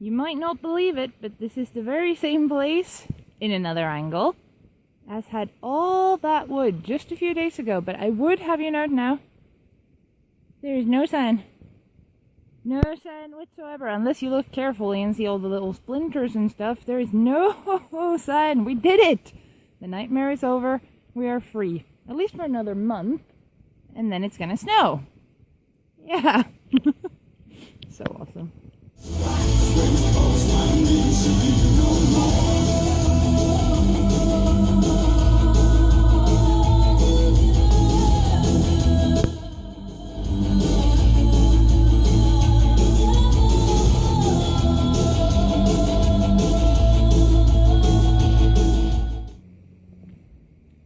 You might not believe it, but this is the very same place, in another angle, as had all that wood just a few days ago. But I would have you note now, there is no sign. No sign whatsoever, unless you look carefully and see all the little splinters and stuff. There is no sign. We did it! The nightmare is over. We are free. At least for another month. And then it's gonna snow. Yeah. So awesome.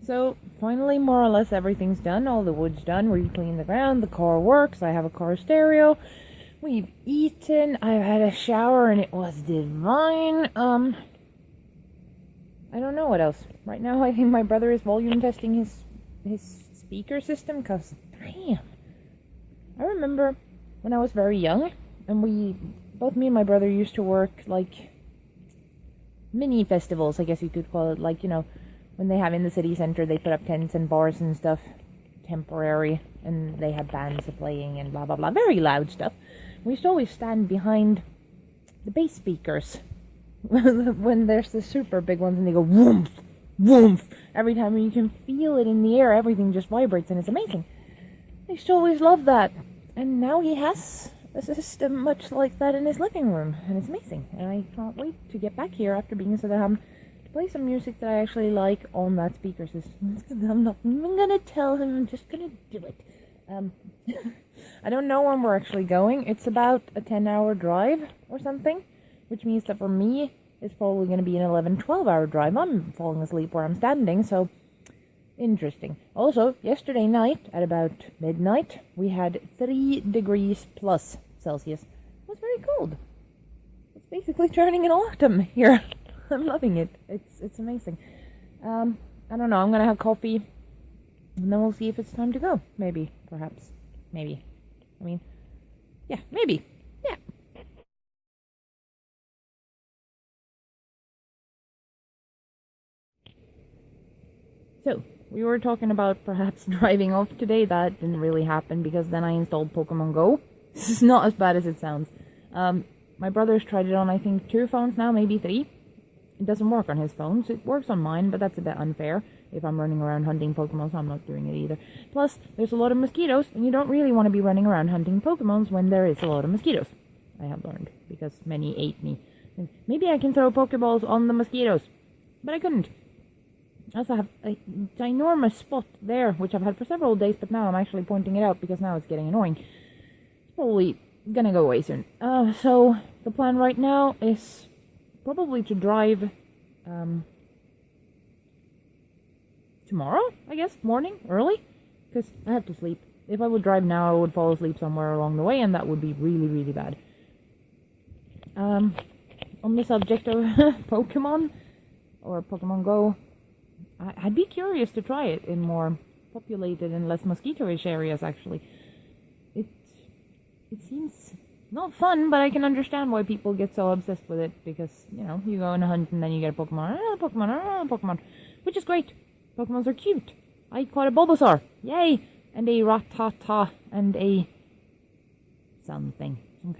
So, finally, more or less, everything's done. All the wood's done. We cleaned the ground. The car works. I have a car stereo. We've eaten. I've had a shower, and it was divine. I don't know what else. Right now, I think my brother is volume testing his speaker system, because, damn. I remember when I was very young, and both me and my brother used to work, like, mini festivals, I guess you could call it, like, you know, when they have in the city center, they put up tents and bars and stuff, temporary, and they have bands playing and blah blah blah, very loud stuff. We used to always stand behind the bass speakers when there's the super big ones, and they go woomph, woomph. Every time you can feel it in the air, everything just vibrates, and it's amazing. I used to always love that, and now he has a system much like that in his living room, and it's amazing. And I can't wait to get back here after being in Söderhamn, play some music that I actually like on that speaker system. I'm not even gonna tell him, I'm just gonna do it. I don't know when we're actually going. It's about a 10-hour drive or something, which means that for me, it's probably gonna be an 11-12-hour drive. I'm falling asleep where I'm standing, so interesting. Also, yesterday night, at about midnight, we had 3 degrees plus Celsius. It was very cold. It's basically turning in autumn here. I'm loving it. It's amazing. I don't know. I'm gonna have coffee, and then we'll see if it's time to go. Maybe, perhaps, maybe. I mean, yeah, maybe. Yeah. So we were talking about perhaps driving off today. That didn't really happen because then I installed Pokemon Go. This is not as bad as it sounds. My brother's tried it on, I think, 2 phones now, maybe 3. It doesn't work on his phones. It works on mine, but that's a bit unfair. If I'm running around hunting Pokemon, so I'm not doing it either. Plus, there's a lot of mosquitoes, and you don't really want to be running around hunting Pokemons when there is a lot of mosquitoes. I have learned, because many ate me. And maybe I can throw Pokeballs on the mosquitoes, but I couldn't. I also have a ginormous spot there, which I've had for several days, but now I'm actually pointing it out because now it's getting annoying. It's probably gonna go away soon. So, the plan right now is probably to drive tomorrow, I guess, morning, early, because I have to sleep. If I would drive now, I would fall asleep somewhere along the way, and that would be really, really bad. On the subject of Pokemon, or Pokemon Go, I'd be curious to try it in more populated and less mosquito-ish areas, actually. It seems not fun, but I can understand why people get so obsessed with it, because, you know, you go on a hunt and then you get a Pokemon, Pokemon, which is great. Pokemons are cute. I caught a Bulbasaur, yay! And a Rattata, and a something, some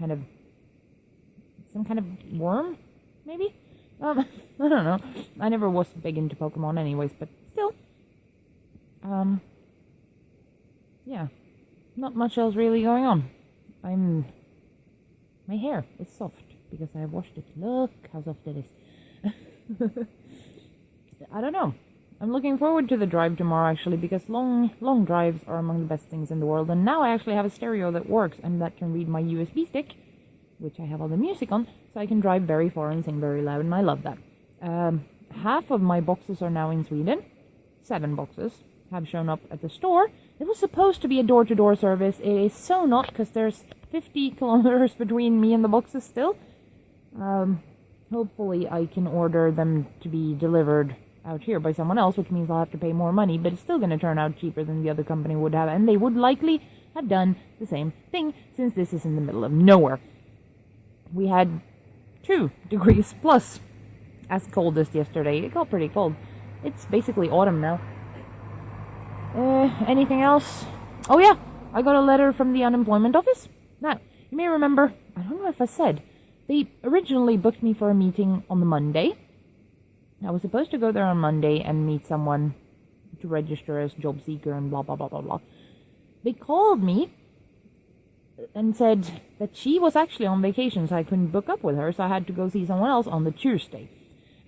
kind of worm, maybe? I don't know. I never was big into Pokemon anyways, but still. Yeah. Not much else really going on. My hair is soft because I washed it. Look how soft it is. I don't know. I'm looking forward to the drive tomorrow, actually, because long drives are among the best things in the world. And now I actually have a stereo that works and that can read my USB stick, which I have all the music on, so I can drive very far and sing very loud, and I love that. Half of my boxes are now in Sweden. 7 boxes have shown up at the store. It was supposed to be a door-to-door service. It is so not, because there's 50 kilometers between me and the boxes still. Hopefully I can order them to be delivered out here by someone else, which means I'll have to pay more money, but it's still going to turn out cheaper than the other company would have, and they would likely have done the same thing, since this is in the middle of nowhere. We had 2 degrees plus. As cold as yesterday. It got pretty cold. It's basically autumn now. Anything else? Oh yeah, I got a letter from the unemployment office. Now, you may remember, I don't know if I said, they originally booked me for a meeting on the Monday. I was supposed to go there on Monday and meet someone to register as job seeker and blah blah blah blah blah. They called me and said that she was actually on vacation, so I couldn't book up with her, so I had to go see someone else on the Tuesday.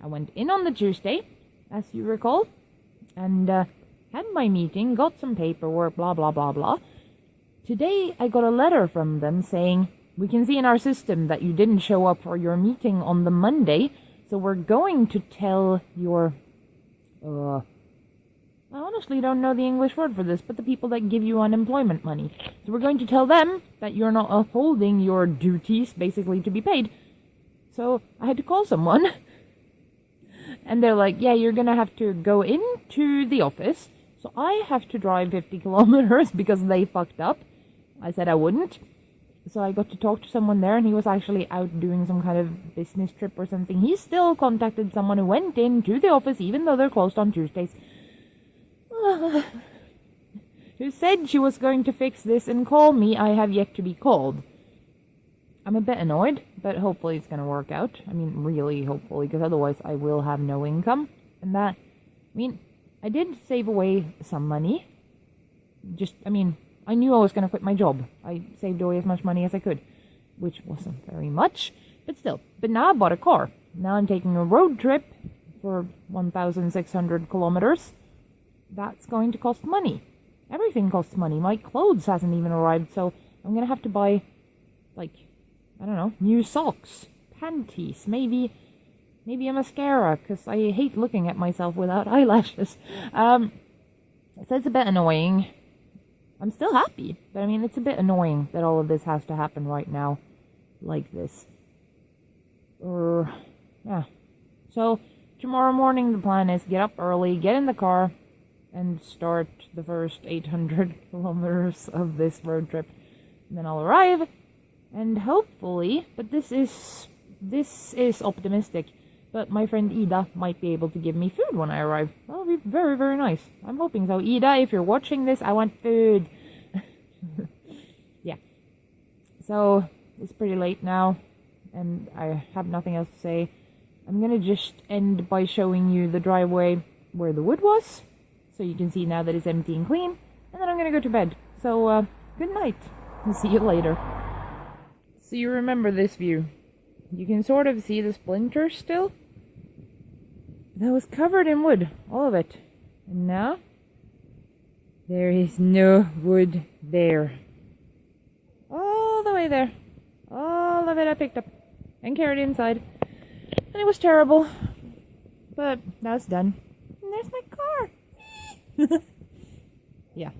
I went in on the Tuesday, as you recall, and had my meeting, got some paperwork, blah blah blah blah. Today I got a letter from them saying, we can see in our system that you didn't show up for your meeting on the Monday, so we're going to tell your, I honestly don't know the English word for this, but the people that give you unemployment money. So we're going to tell them that you're not upholding your duties, basically, to be paid. So I had to call someone. And they're like, yeah, you're gonna have to go into the office. So I have to drive 50 kilometers because they fucked up. I said I wouldn't. So I got to talk to someone there, and he was actually out doing some kind of business trip or something. He still contacted someone who went into the office, even though they're closed on Tuesdays. Who said she was going to fix this and call me. I have yet to be called. I'm a bit annoyed, but hopefully it's going to work out. I mean, really hopefully, because otherwise I will have no income. And that, I mean, I did save away some money. I knew I was going to quit my job. I saved away as much money as I could, which wasn't very much, but still. But now I bought a car. Now I'm taking a road trip for 1,600 kilometers. That's going to cost money. Everything costs money. My clothes hasn't even arrived, so I'm going to have to buy, like, I don't know, new socks, panties, maybe a mascara, because I hate looking at myself without eyelashes. So it's a bit annoying. I'm still happy, but I mean, it's a bit annoying that all of this has to happen right now, like this. Yeah. So, tomorrow morning the plan is get up early, get in the car, and start the first 800 kilometers of this road trip. And then I'll arrive, and hopefully, but this is optimistic, but my friend Ida might be able to give me food when I arrive. That'll be very, very nice. I'm hoping so. Ida, if you're watching this, I want food. Yeah. So, it's pretty late now, and I have nothing else to say. I'm gonna just end by showing you the driveway where the wood was, so you can see now that it's empty and clean, and then I'm gonna go to bed. So, good night, and see you later. So you remember this view. You can sort of see the splinters still. That was covered in wood, all of it. And now, there is no wood there. All the way there. All of it I picked up and carried inside. And it was terrible. But now it's done. And there's my car. Yeah.